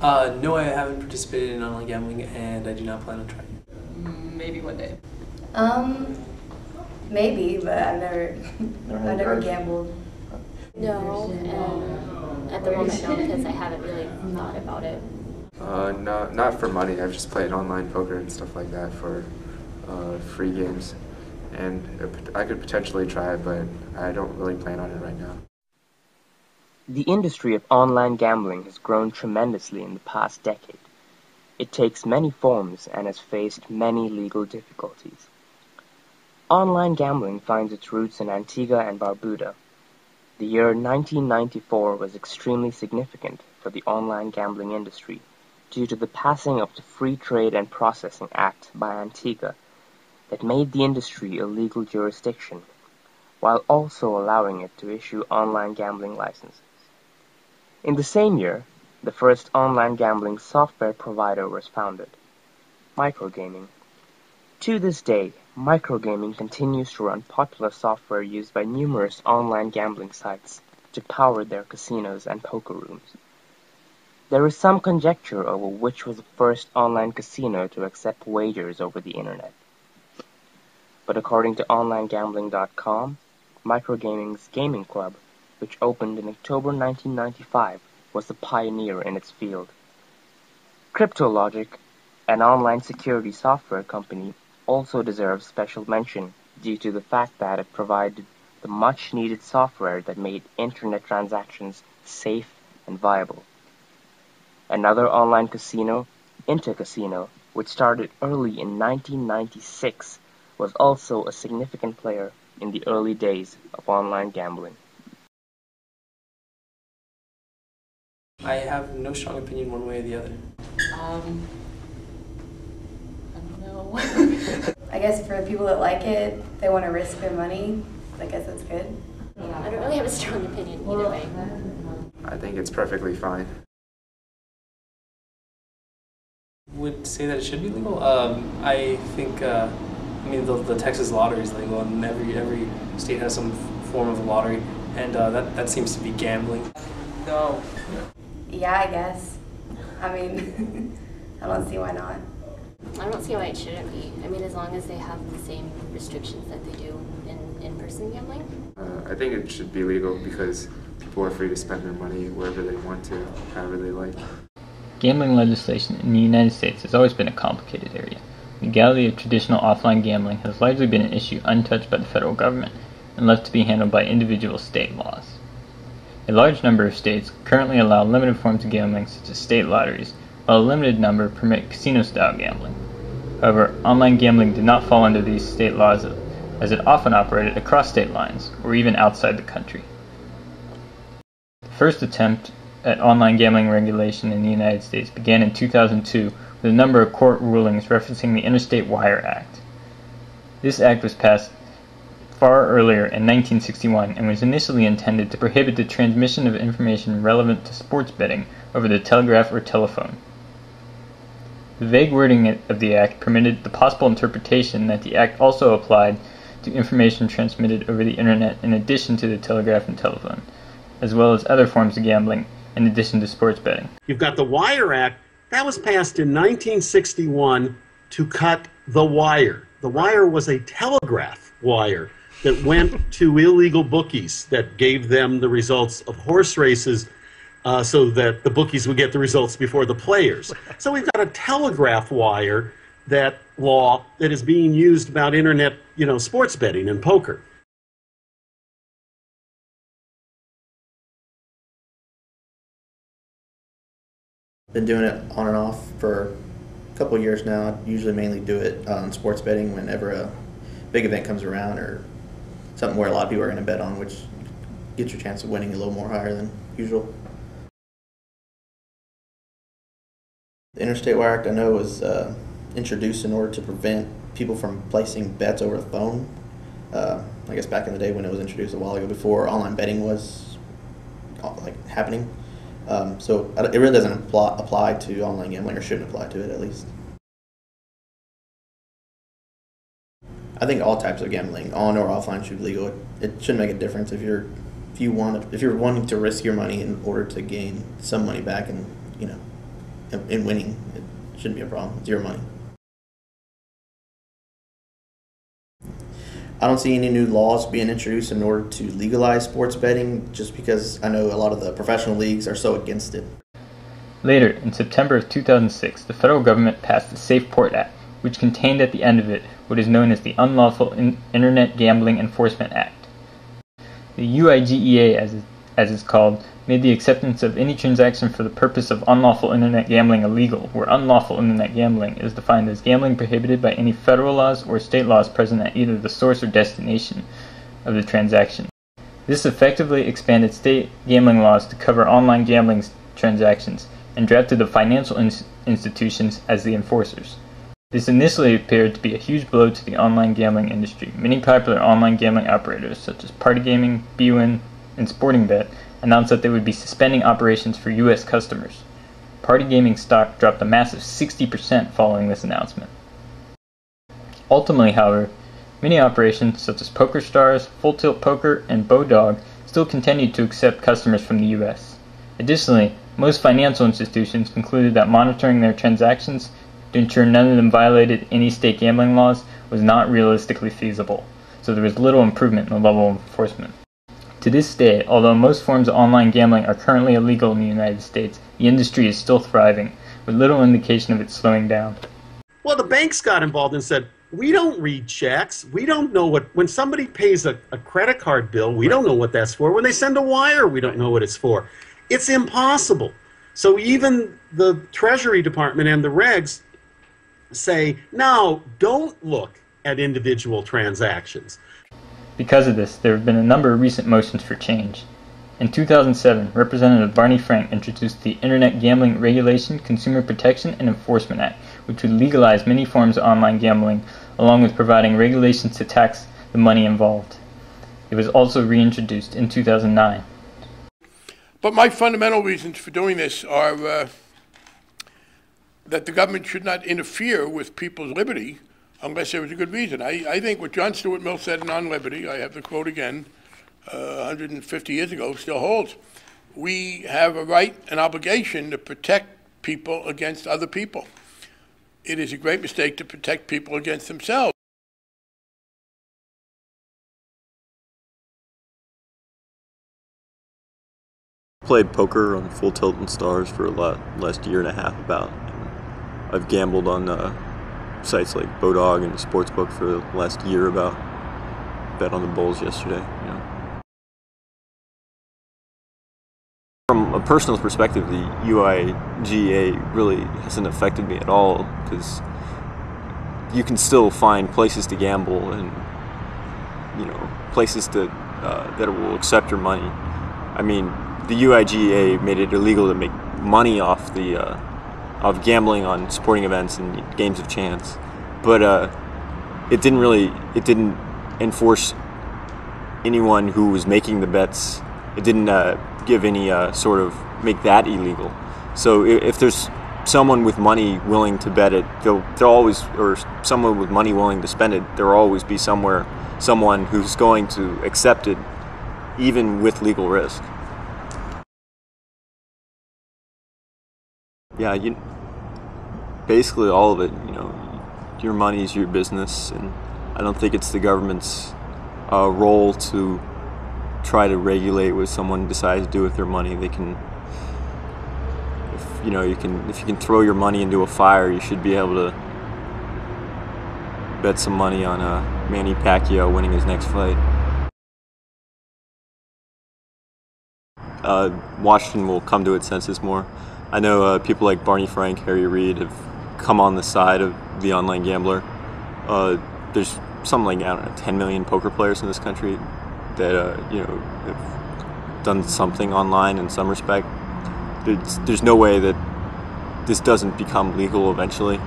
No, I haven't participated in online gambling, and I do not plan on trying. Maybe one day. Um, Maybe, but I've never, I've never gambled. No, and at the moment no, because I haven't really thought about it. No, not for money. I've just played online poker and stuff like that for free games, and I could potentially try it, but I don't really plan on it right now. The industry of online gambling has grown tremendously in the past decade. It takes many forms and has faced many legal difficulties. Online gambling finds its roots in Antigua and Barbuda. The year 1994 was extremely significant for the online gambling industry due to the passing of the Free Trade and Processing Act by Antigua that made the industry a legal jurisdiction, while also allowing it to issue online gambling licenses. In the same year, the first online gambling software provider was founded, Microgaming. To this day, Microgaming continues to run popular software used by numerous online gambling sites to power their casinos and poker rooms. There is some conjecture over which was the first online casino to accept wagers over the internet. But according to OnlineGambling.com, Microgaming's gaming club, which opened in October 1995, was the pioneer in its field. CryptoLogic, an online security software company, also deserves special mention due to the fact that it provided the much-needed software that made internet transactions safe and viable. Another online casino, InterCasino, which started early in 1996, was also a significant player in the early days of online gambling. I have no strong opinion one way or the other. I don't know. I guess for people that like it, they want to risk their money, I guess that's good. I don't really have a strong opinion either way. I think it's perfectly fine. Would say that it should be legal. I think, the Texas lottery is legal, and every state has some form of a lottery, and that seems to be gambling. No. Yeah, I guess. I mean, I don't see why not. I don't see why it shouldn't be. I mean, as long as they have the same restrictions that they do in-person gambling. I think it should be legal because people are free to spend their money wherever they want to, however they like. Gambling legislation in the United States has always been a complicated area. The legality of traditional offline gambling has largely been an issue untouched by the federal government and left to be handled by individual state laws. A large number of states currently allow limited forms of gambling such as state lotteries, while a limited number permit casino-style gambling. However, online gambling did not fall under these state laws as it often operated across state lines or even outside the country. The first attempt at online gambling regulation in the United States began in 2002 with a number of court rulings referencing the Interstate Wire Act. This act was passed far earlier in 1961 and was initially intended to prohibit the transmission of information relevant to sports betting over the telegraph or telephone. The vague wording of the act permitted the possible interpretation that the act also applied to information transmitted over the internet in addition to the telegraph and telephone, as well as other forms of gambling in addition to sports betting. You've got the Wire Act. That was passed in 1961 to cut the wire. The wire was a telegraph wire that went to illegal bookies that gave them the results of horse races so that the bookies would get the results before the players. So we've got a telegraph wire law that is being used about internet, sports betting and poker. Been doing it on and off for a couple of years now. I usually mainly do it on sports betting whenever a big event comes around or something where a lot of people are going to bet on, which gets your chance of winning a little more higher than usual. The Interstate Wire Act, I know, was introduced in order to prevent people from placing bets over the phone. I guess back in the day when it was introduced a while ago, before online betting was happening. So it really doesn't apply to online gambling, or shouldn't apply to it at least. I think all types of gambling, on or offline, should be legal. It shouldn't make a difference if you're wanting to risk your money in order to gain some money back, and in winning. It shouldn't be a problem. It's your money. I don't see any new laws being introduced in order to legalize sports betting, just because I know a lot of the professional leagues are so against it. Later, in September of 2006, the federal government passed the Safe Port Act, which contained at the end of it what is known as the Unlawful Internet Gambling Enforcement Act. The UIGEA, as it's called, made the acceptance of any transaction for the purpose of unlawful internet gambling illegal, where unlawful internet gambling is defined as gambling prohibited by any federal laws or state laws present at either the source or destination of the transaction. This effectively expanded state gambling laws to cover online gambling transactions and drafted the financial institutions as the enforcers. This initially appeared to be a huge blow to the online gambling industry. Many popular online gambling operators, such as Party Gaming, bwin, and Sportingbet, announced that they would be suspending operations for U.S. customers. Party Gaming stock dropped a massive 60% following this announcement. Ultimately, however, many operations such as PokerStars, Full Tilt Poker, and Bodog still continued to accept customers from the U.S. Additionally, most financial institutions concluded that monitoring their transactions to ensure none of them violated any state gambling laws was not realistically feasible, so there was little improvement in the level of enforcement. To this day, although most forms of online gambling are currently illegal in the United States, the industry is still thriving, with little indication of it slowing down. Well, the banks got involved and said, we don't read checks. We don't know when somebody pays a credit card bill, we don't know what that's for. When they send a wire, we don't know what it's for. It's impossible. So even the Treasury Department and the regs say, no, don't look at individual transactions. Because of this, there have been a number of recent motions for change. In 2007, Representative Barney Frank introduced the Internet Gambling Regulation, Consumer Protection, and Enforcement Act, which would legalize many forms of online gambling, along with providing regulations to tax the money involved. It was also reintroduced in 2009. But my fundamental reasons for doing this are that the government should not interfere with people's liberty unless there was a good reason. I think what John Stuart Mill said in On Liberty, I have the quote again, 150 years ago, still holds. We have a right and obligation to protect people against other people. It is a great mistake to protect people against themselves. Played poker on Full Tilt and Stars for last year and a half about. I've gambled on sites like Bodog and Sportsbook for the last year about. Bet on the Bulls yesterday, you know. From a personal perspective, the UIGA really hasn't affected me at all because you can still find places to gamble and, you know, places that will accept your money. I mean, the UIGA made it illegal to make money off of gambling on sporting events and games of chance, but it didn't enforce anyone who was making the bets. It didn't give any make that illegal. So if there's someone with money willing to bet it, there'll always, or someone with money willing to spend it, there'll always be someone who's going to accept it, even with legal risk. Yeah, basically all of it, you know, your money is your business, and I don't think it's the government's role to try to regulate what someone decides to do with their money. They can, if you can throw your money into a fire, you should be able to bet some money on Manny Pacquiao winning his next fight. Washington will come to its senses more. I know people like Barney Frank, Harry Reid have come on the side of the online gambler. There's something like, I don't know, 10 million poker players in this country that have done something online in some respect. There's no way that this doesn't become legal eventually.